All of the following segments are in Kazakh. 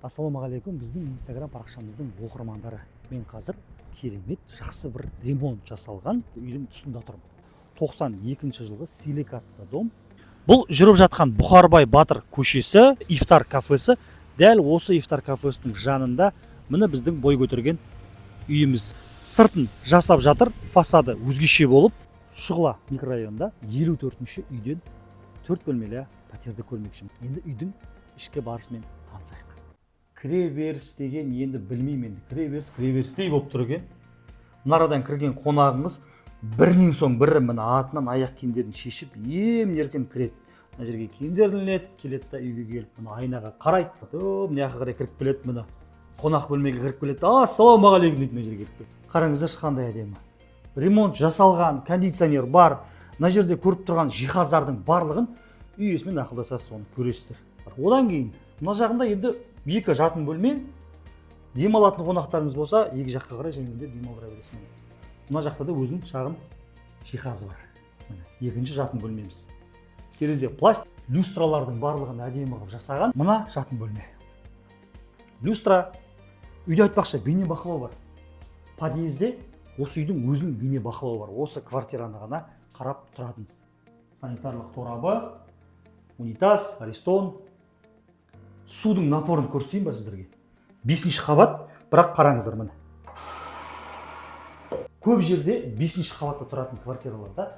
Ассалаумағалейкум, біздің инстаграм парақшамыздың оқырмандары. Мен қазір керемет жақсы бір ремонт жасалған үйдің тұсында тұрмын. 92 жылғы силикатты дом. Бұл жүріп жатқан Бұхарбай Батыр көшесі, ифтар кафесі. Дәл осы ифтар кафесінің жанында міне біздің бой көтерген үйіміз. Сыртын жасап жатыр, фасады өзгеше болып, Шұғыла микрорайонында 54-ші үйден 4 бөлмелі пәтерді көрмекшімін. Енді үйдің ішкі барысымен танысайық. Кіреберіс деген енді білмеймін, кіреберістей болып тұр екен. Мұнарадан кірген қонағыңыз бірінен соң бірі мына атынан аяқ киімдерін шешіп, емін-еркін кіреді. Мына жерге киімдерін іледі, келеді да үйге келіп, мына айнаға қарайды. Мына жаққа қарай кіріп келеді, мына қонақ бөлмеге кіріп келеді. Ассалаумағалейкум дейді мына жерге келіп. Қараңыздаршы қандай әдемі. Ремонт жасалған, кондиционер бар. Мына жерде көріп тұрған жиһаздардың барлығын үй иесімен ақылдасасыз, соны көресіздер. Одан кейін мына жағында енді екі жатын бөлме, демалатын қонақтарыңыз болса, екі жаққа қарай жеңілдеп демалдыра бересіз. Мына жақта да өзінің шағын жиһазы бар. Екінші жатын бөлмеміз. Терезе пластик, люстралардың барлығын әдемі қылып жасаған. Мына жатын бөлме. Люстра, үйде айтпақшы бейнебақылау бар. Подъезде осы үйдің өзінің бейнебақылауы бар. Осы квартираны ғана қарап тұратын. Санитарлық торабы, унитаз, аристон. Судың напорын көрсетейін ба сіздерге? 5-ші қабат, бірақ қараңыздар міне. Көп жерде 5-ші қабатта тұратын квартираларда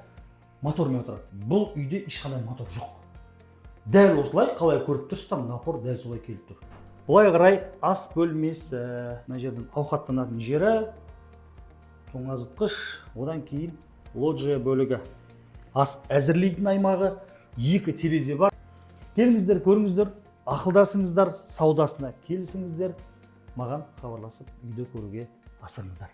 мотормен отырады. Бұл үйде ешқандай мотор жоқ. Дәл осылай қалай көріп тұрсыздар, напор дәл солай келіп тұр. Бұлай қарай ас бөлмесі, мына жердің ауқаттанатын жері, тоңазытқыш, одан кейін лоджия бөлігі. Ас әзірлейтін аймағы, екі терезе бар. Келіңіздер, көріңіздер, ақылдасыңыздар, саудасына келісіңіздер, маған хабарласып үйді көруге асырыңыздар.